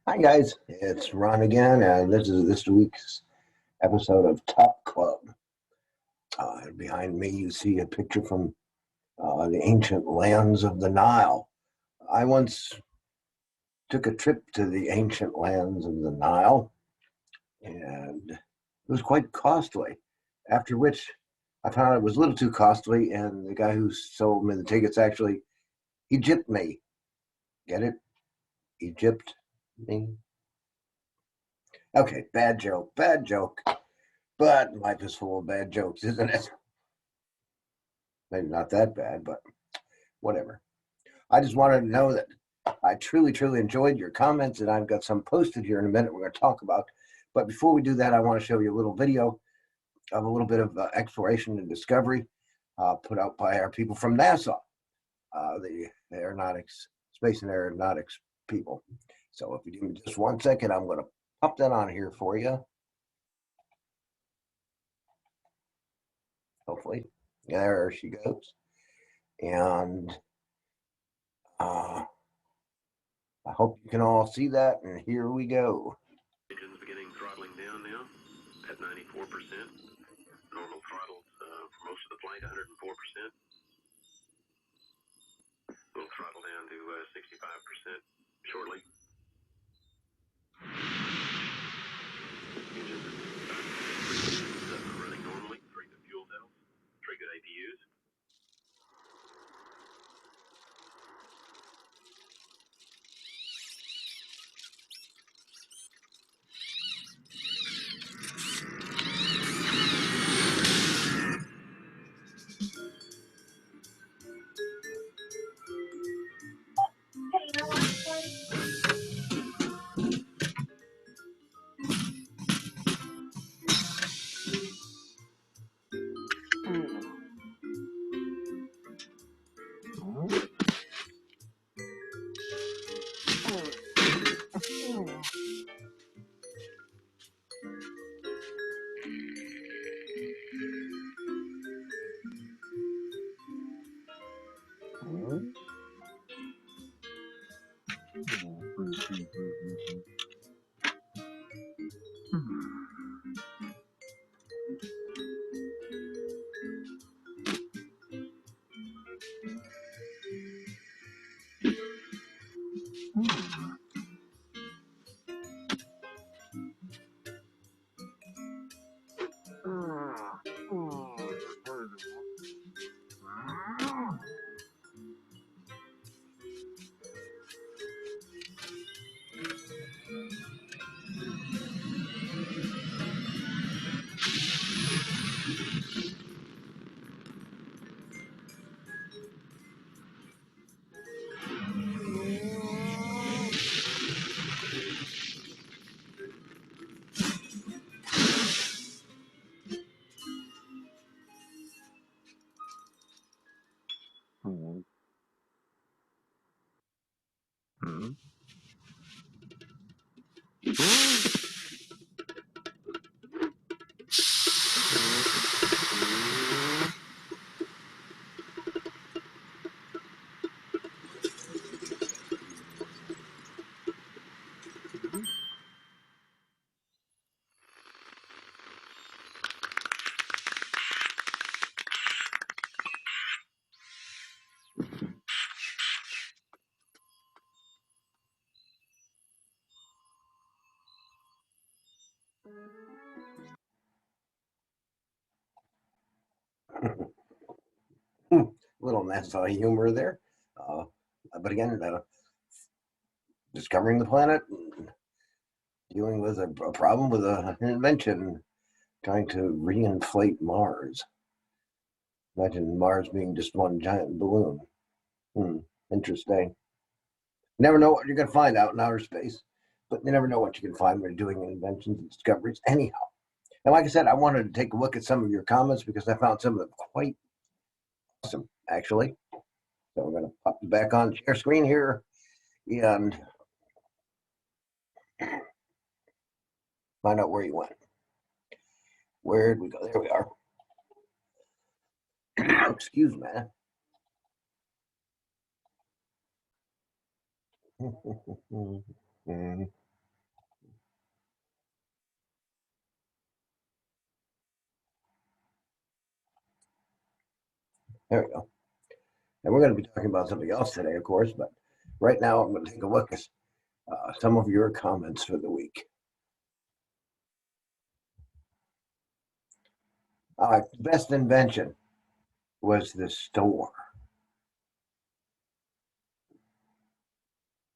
Hi guys, it's Ron again, and this is this week's episode of Top Club. Behind me, you see a picture from the ancient lands of the Nile. I once took a trip to the ancient lands of the Nile, and it was quite costly. After which, I found it was a little too costly, and the guy who sold me the tickets actually he gypped me. Get it? He gypped me. Okay, bad joke, bad joke. But life is full of bad jokes, isn't it? Maybe not that bad, but whatever. I just wanted to know that I truly, truly enjoyed your comments, and I've got some posted here in a minute we're going to talk about. But before we do that, I want to show you a little video of a little bit of exploration and discovery put out by our people from NASA, the aeronautics, space and aeronautics people. So if you give me just 1 second, I'm going to pop that on here for you. Hopefully. There she goes. And I hope you can all see that, and here we go. Engines beginning throttling down now at 94%. Normal throttles for most of the flight, 104%. We'll throttle down to 65% shortly. Engines running normally, 3 good fuel cells, 3 good APUs. Little NASA humor there. But again, discovering the planet, dealing with a problem with an invention, trying to reinflate Mars. Imagine Mars being just one giant balloon. Interesting. Never know what you're going to find out in outer space, but you never know what you can find when you're doing inventions and discoveries. Anyhow, and like I said, I wanted to take a look at some of your comments because I found some of them quite awesome, actually. So we're going to pop you back on share screen here and find out where you went. Where'd we go? There we are. Excuse me. There we go. And we're going to be talking about something else today, of course, but right now I'm going to take a look at some of your comments for the week. Best invention was the store.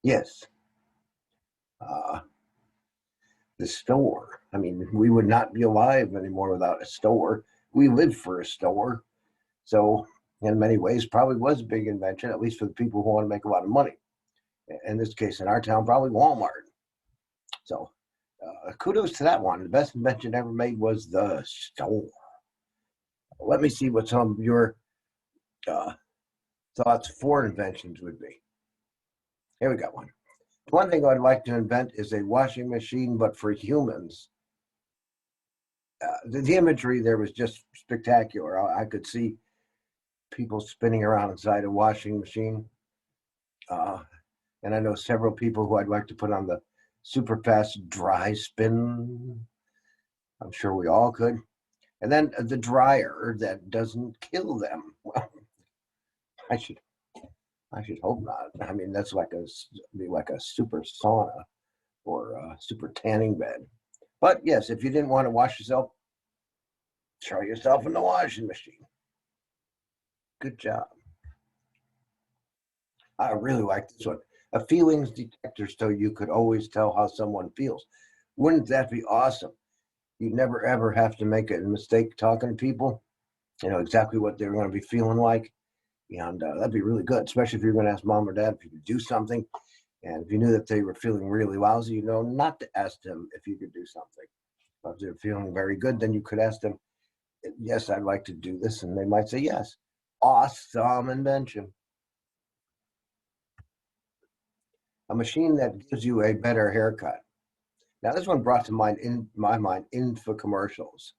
Yes. The store. I mean, we would not be alive anymore without a store. We lived for a store. So, in many ways, probably was a big invention, at least for the people who want to make a lot of money. In this case, in our town, probably Walmart. So, kudos to that one. The best invention ever made was the store. Let me see what some of your thoughts for inventions would be. Here we got one. One thing I'd like to invent is a washing machine, but for humans. The imagery there was just spectacular. I could see people spinning around inside a washing machine. And I know several people who I'd like to put on the super fast dry spin. I'm sure we all could. And then the dryer that doesn't kill them. Well, I should hope not. I mean, that's be like a super sauna or a super tanning bed. But yes, if you didn't want to wash yourself, throw yourself in the washing machine. Good job. I really like this one. A feelings detector so you could always tell how someone feels. Wouldn't that be awesome? You'd never ever have to make a mistake talking to people. You know exactly what they're going to be feeling like. And that'd be really good, especially if you're going to ask mom or dad if you could do something. And if you knew that they were feeling really lousy, you know not to ask them if you could do something. But if they're feeling very good, then you could ask them, yes, I'd like to do this. And they might say yes. Awesome invention. A machine that gives you a better haircut. Now, this one brought to mind, in my mind, infomercials.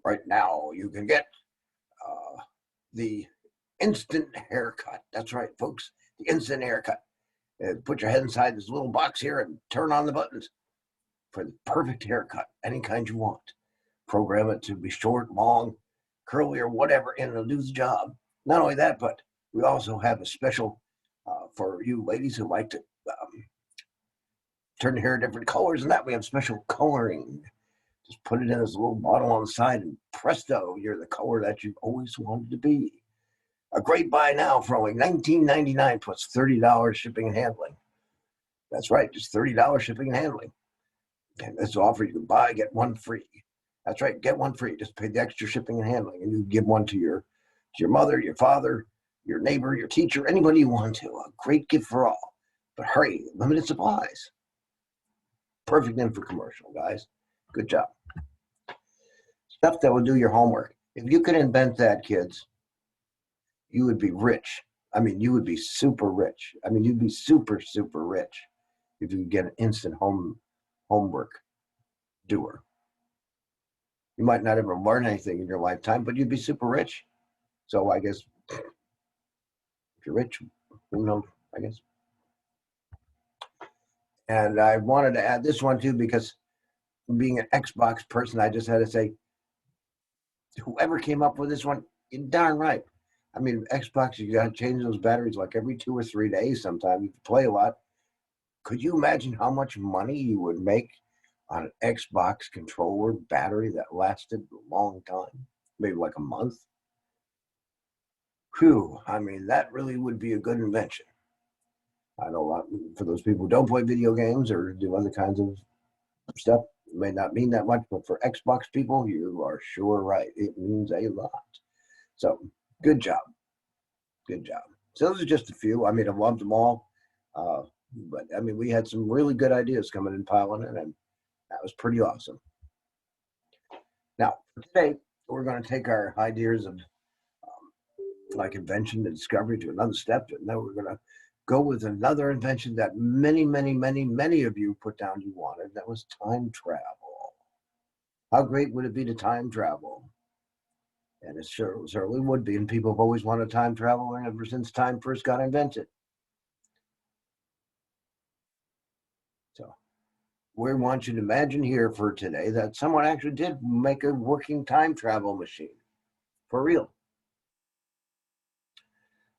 Right now, you can get the instant haircut. That's right, folks, the instant haircut. Put your head inside this little box here and turn on the buttons for the perfect haircut, any kind you want. Program it to be short, long, curly, or whatever, and it'll do the job. Not only that, but we also have a special for you ladies who like to turn the hair different colors and that. We have special coloring. Just put it in this little bottle on the side and presto, you're the color that you've always wanted to be. A great buy now for only $19.99 plus $30 shipping and handling. That's right, just $30 shipping and handling. And this offer you can buy, get one free. That's right, get one free. Just pay the extra shipping and handling, and you give one to your mother, your father, your neighbor, your teacher, anybody you want to. A great gift for all. But hurry, limited supplies. Perfect infomercial, guys. Good job. Stuff that will do your homework. If you could invent that, kids, you would be rich. I mean, you would be super rich. I mean, you'd be super, super rich if you could get an instant homework doer. You might not ever learn anything in your lifetime, but you'd be super rich. So I guess if you're rich, who knows, I guess. And I wanted to add this one too, because being an Xbox person, I just had to say, whoever came up with this one, you're darn right. I mean, Xbox, you got to change those batteries like every 2 or 3 days sometimes. You play a lot. Could you imagine how much money you would make on an Xbox controller battery that lasted a long time? Maybe like a month? Whew, I mean, that really would be a good invention. I know a lot for those people who don't play video games or do other kinds of stuff. It may not mean that much, but for Xbox people, you are sure right. It means a lot. So, good job. Good job. So those are just a few. I mean, I loved them all. But I mean, we had some really good ideas coming in piling in, and that was pretty awesome. Now, for today, we're going to take our ideas of like invention and discovery to another step. And then we're going to go with another invention that many, many, many, many of you put down you wanted. That was time travel. How great would it be to time travel? And it certainly would be. And people have always wanted time travel ever since time first got invented. So we want you to imagine here for today that someone actually did make a working time travel machine. For real.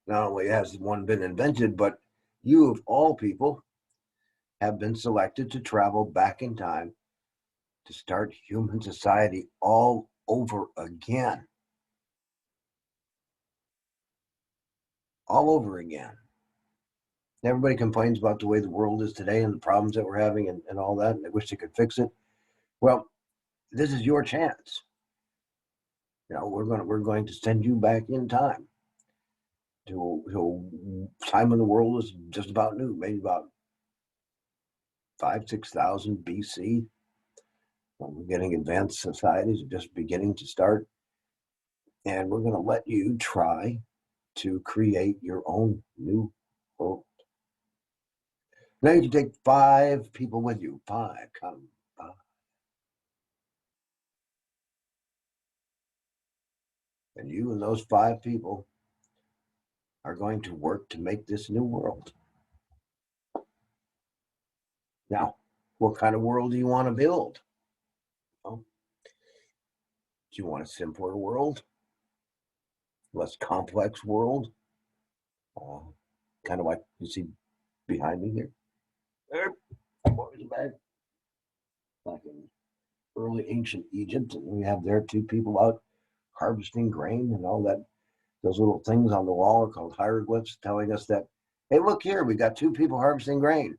Not only has one been invented, but you, of all people, have been selected to travel back in time to start human society all over again. All over again. Everybody complains about the way the world is today and the problems that we're having and all that, and they wish they could fix it. Well, this is your chance. We're going to send you back in time to a time when the world was just about new, maybe about 5,000-6,000 BC. We're getting advanced societies are just beginning to start, and we're going to let you try to create your own new world. Now you can take 5 people with you. 5, come 5. And you and those 5 people are going to work to make this new world. Now, what kind of world do you want to build? Well, do you want a simpler world? Less complex world? Kind of like you see behind me here. There, what was bad? Like in early ancient Egypt, and we have there 2 people out harvesting grain and all that. Those little things on the wall are called hieroglyphs, telling us that, hey, look here, we got 2 people harvesting grain.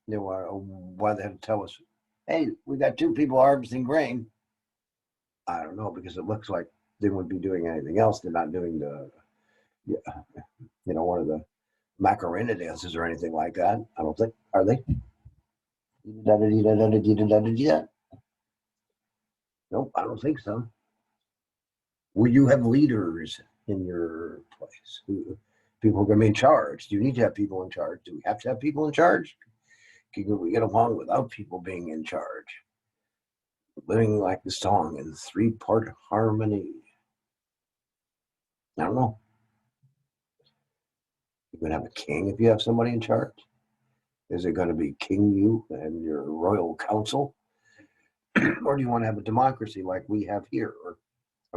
Why they have to tell us, hey, we got 2 people harvesting grain? I don't know, because it looks like they wouldn't be doing anything else. They're not doing one of the Macarena dances or anything like that. I don't think, are they? Nope, I don't think so. Will you have leaders in your place? People are going to be in charge. Do you need to have people in charge? Do we have to have people in charge? Can we get along without people being in charge? Living like the song in 3-part harmony. I don't know. You can have a king if you have somebody in charge. Is it going to be King you and your royal council? Or do you want to have a democracy like we have here? Or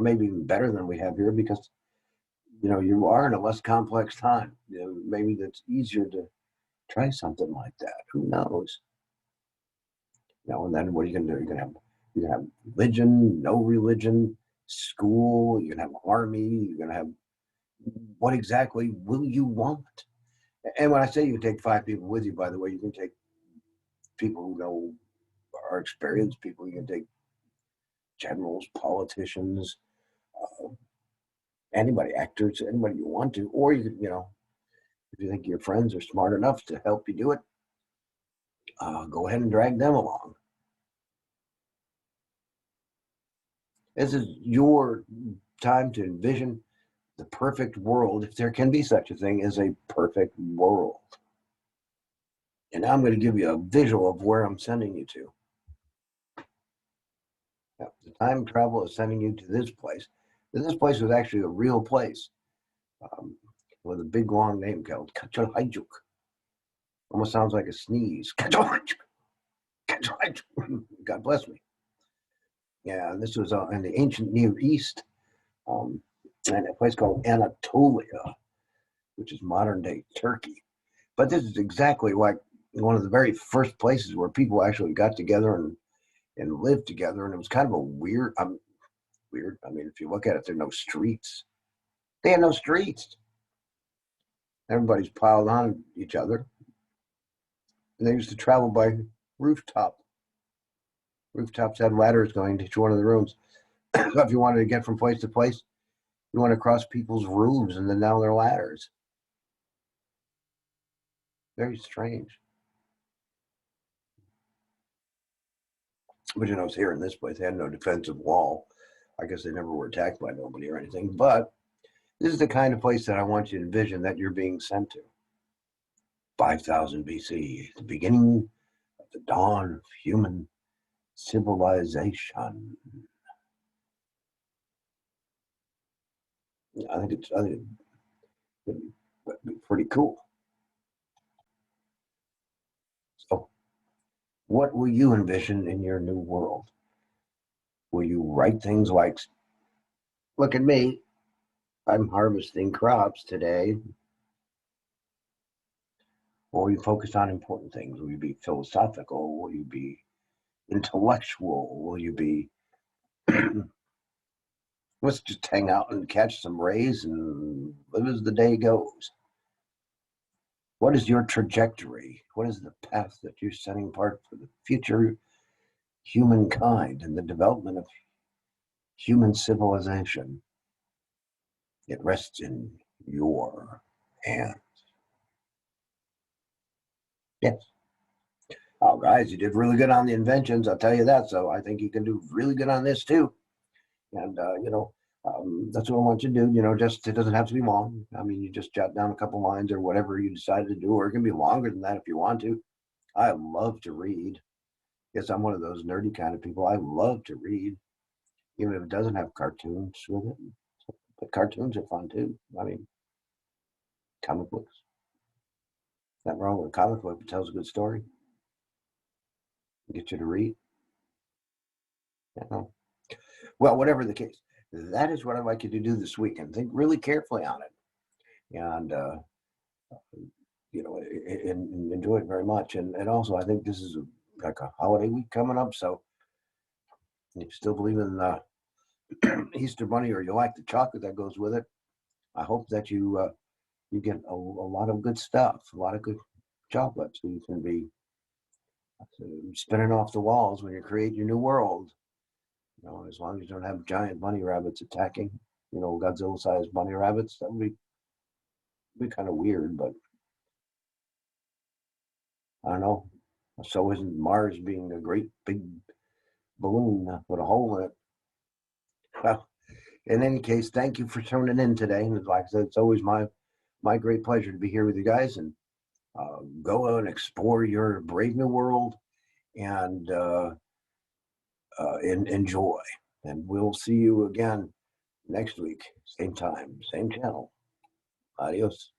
maybe even better than we have here, because you are in a less complex time. Maybe that's easier to try something like that. Who knows? And then what are you going to do? You can have religion, no religion, school. You can have army. You're going to have, what exactly will you want? And when I say you can take 5 people with you, by the way, you can take people who are experienced people. You can take generals, politicians, anybody, actors, anybody you want to, or you could, if you think your friends are smart enough to help you do it, go ahead and drag them along. This is your time to envision the perfect world, if there can be such a thing as a perfect world. And now I'm going to give you a visual of where I'm sending you to. Now, the time travel is sending you to this place. And this place was actually a real place, with a big long name called Kachahayjuk. Almost sounds like a sneeze. Kachahayjuk. Kachahayjuk. God bless me. Yeah, and this was in the ancient Near East, and a place called Anatolia, which is modern day Turkey. But this is exactly like one of the very first places where people actually got together and lived together. And it was kind of a weird. I mean, if you look at it, there are no streets. They had no streets. Everybody's piled on each other. And they used to travel by rooftop. Rooftops had ladders going to each one of the rooms. So if you wanted to get from place to place, you want to cross people's roofs and then down their ladders. Very strange. But it's here in this place, they had no defensive wall. I guess they never were attacked by nobody or anything. But this is the kind of place that I want you to envision that you're being sent to. 5,000 BC, the beginning of the dawn of human civilization. I think it'd be pretty cool. So, what will you envision in your new world? Will you write things like, look at me, I'm harvesting crops today. Will you focus on important things? Will you be philosophical? Will you be intellectual? Will you be, let's just hang out and catch some rays and live as the day goes? What is your trajectory? What is the path that you're setting apart for the future humankind and the development of human civilization? It rests in your hands. Yes. Oh, guys, you did really good on the inventions. I'll tell you that. So I think you can do really good on this too. And, that's what I want you to do. Just, it doesn't have to be long. I mean, you just jot down a couple lines or whatever you decided to do, or it can be longer than that if you want to. I love to read. Yes, I'm one of those nerdy kind of people. I love to read, even if it doesn't have cartoons with it. But cartoons are fun too. I mean, comic books. Nothing wrong with a comic book that tells a good story. Get you to read. Well, whatever the case, that is what I'd like you to do this week and think really carefully on it. And, and enjoy it very much. And also, I think this is like a holiday week coming up. So if you still believe in Easter Bunny or you like the chocolate that goes with it, I hope that you get a lot of good stuff, a lot of good chocolate, so you can be spinning off the walls when you create your new world. As long as you don't have giant bunny rabbits attacking, Godzilla-sized bunny rabbits, that would be kind of weird, but I don't know. So isn't Mars being a great big balloon with a hole in it? Well, in any case, thank you for tuning in today. And like I said, it's always my great pleasure to be here with you guys, and go out and explore your brave new world and enjoy. And we'll see you again next week, same time, same channel. Adios.